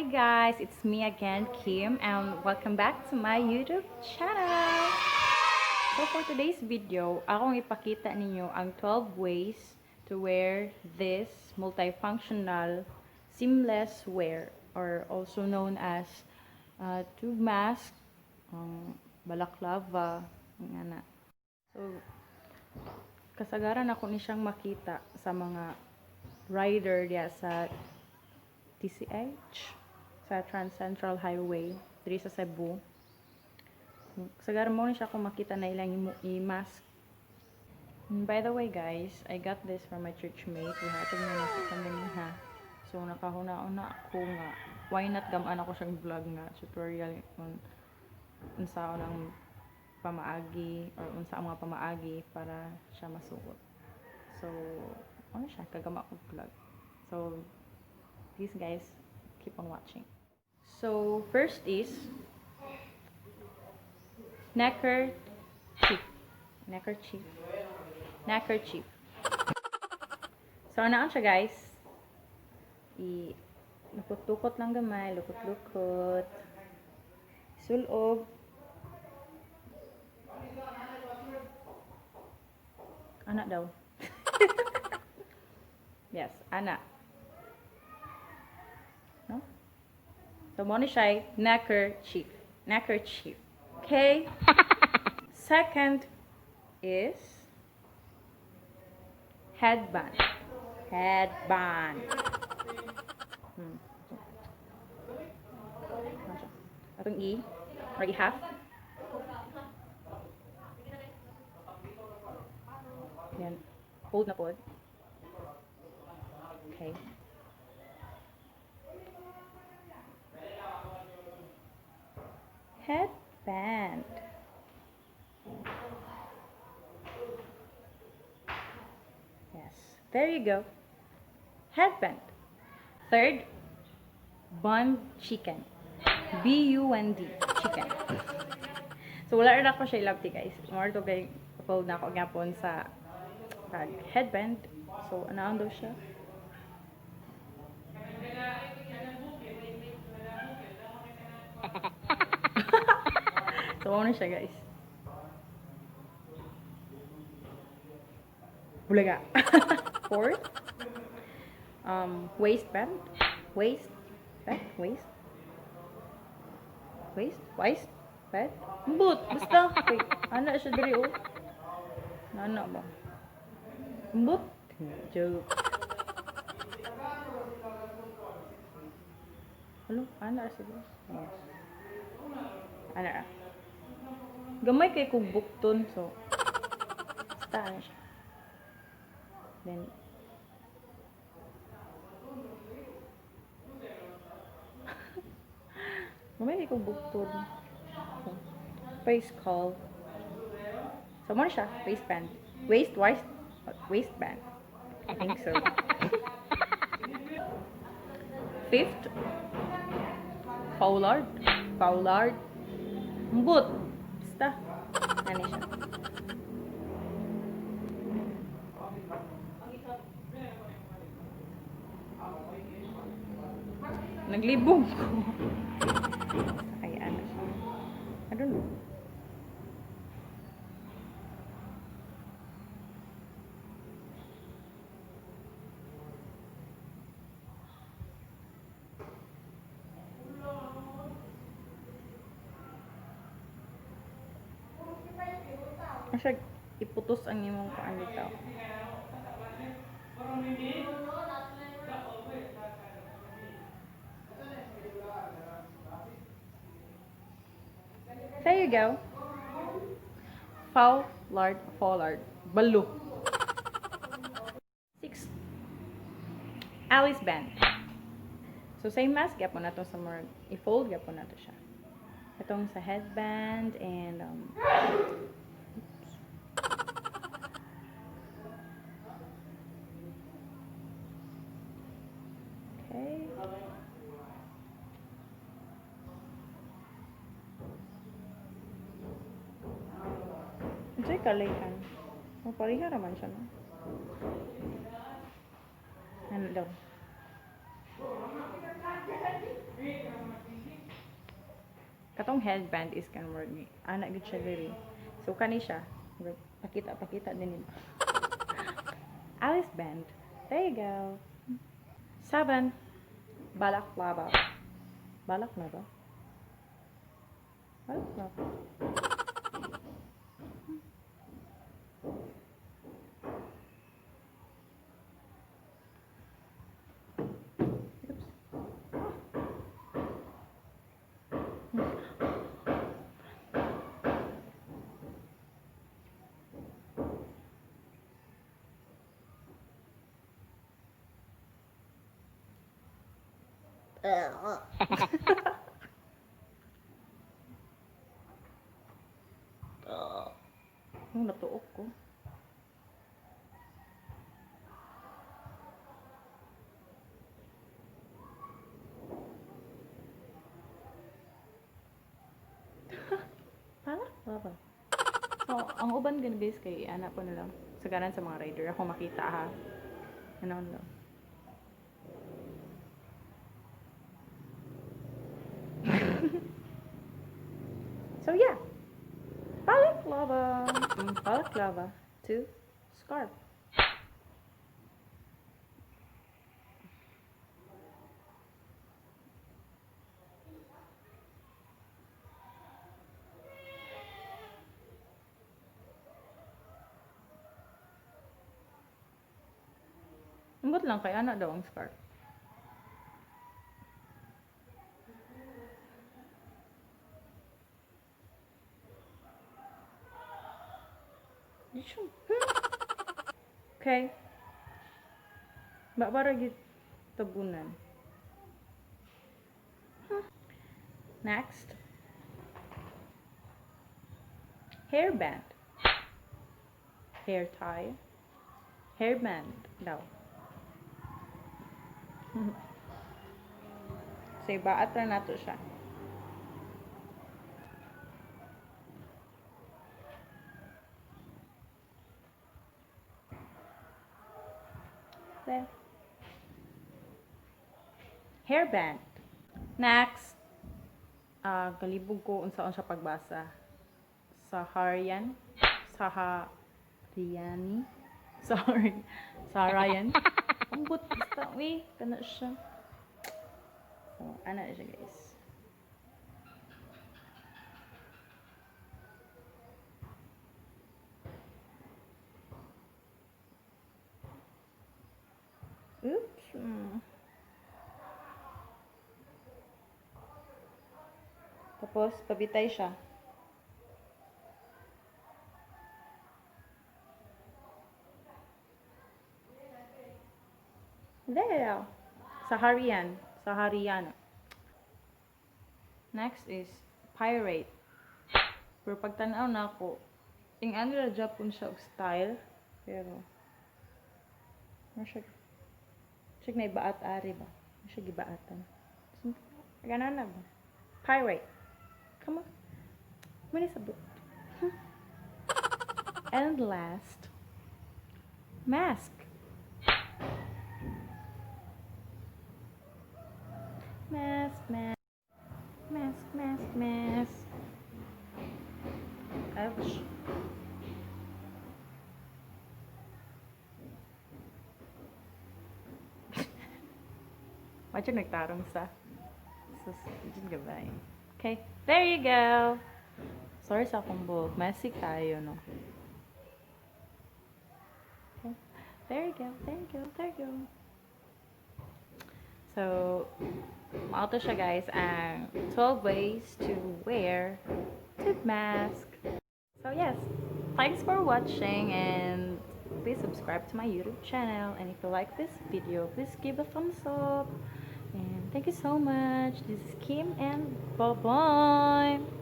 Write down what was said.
Hi guys, it's me again, Kim, and welcome back to my YouTube channel. So for today's video, akong ipakita ninyo ang 12 ways to wear this multifunctional seamless wear, or also known as tube mask, balaclava, nga na. So kasagaran ako ni siyang makita sa mga rider diya sa TCH sa Trans Central Highway diri sa Cebu. Sagara mo ni siya kung makita na ilang i-mask. By the way guys, I got this from my church mate. Ihatag na sa kanina. So nakahuna-una ako nga why not gaman ako siyang vlog nga tutorial on unsa ng pamaagi or unsa ang mga pamaagi para siya masuot. So ano siya kagama ko vlog. So please guys, keep on watching. So first is neckerchief. So ano siya guys? Lukot-lukot lang gamay, lukot-lukot. Sulob. Anak daw. Yes, anak. No? So, mo ni siya neckerchief. Okay? Second is headband. Atong or half. Yan. Hold na pod. Okay. Headband. Yes, there you go. Headband. Third, bun chicken. B-U-N-D. Chicken. So, wala rin ako siya ilabti guys. More to kay upload na ako gapon sa headband. So, ano daw siya? So, ano siya guys? Bulaga. Fourth, waistband. Waistband. Boot. Basta. Okay. Ano siya diri oh? Ano ba? Boot. Joke. Hello? Ano siya diri? Yes. Ano ra? Gamay kay kong bukton, so basta ano siya. Then gamay kay kong bukton. So, face call. So mo siya, waistband. Waistband. I think so. Fifth, foulard. Boot. Basta. Ano siya. Naglibog ko. Ay, ano siya. I don't know. Siya iputos ang imong paan dito. There you go. Foulard. Balo. 6. Alice band. So same mask gyapon nato sa more i-fold gyapon nato siya. Itong sa headband and okay. Ito'y kalayhan. Pariha naman siya, no? Ano daw? Katong headband is kan word ni anak gid siya diri. So kani siya. Pakita din nila. Alice band. There you go. 7. Balaclava. Balaclava. Balaclava. Natuok ko. Balaclava. So, ang uban gan guys kay anak ko na lang. Sagaran sa mga rider ako makita ha. Ano lang. So yeah. Balaclava. Balaclava to scarf. Ambot lang kay anak daw ang scarf. Okay. Para gid tabunan. Next. Hairband. Hair tie. Hairband daw. So, ibaat na nato siya. There. Hairband. Next. Kalibog ko unsaon siya pagbasa. Saharian. Sahariani. Sorry. Saharian. Ambot basta. Uy, kana siya. So, ana siya guys. Oops. Tapos, pabitay siya. There. Saharian. Sahariana. Next is pirate. Pero pagtanaw na ako, ing anila Japon siya og style. Pero, siya na ibaat ari ba? Siya gibaatan. Ganaan na ba? Pirate. Come on. Muna sabot. And last, mask. Mask, mask. Mask, mask, mask. Ouch. Macam nagtarong sa gabay. Okay, there you go. Sorry sa akong buhok. Messy kayo, no? Okay, there you go, there you go, there you go. So, mauto siya guys ang 12 ways to wear tube mask. So yes, thanks for watching and please subscribe to my YouTube channel, and if you like this video, please give a thumbs up. And thank you so much. This is Kim and bye-bye.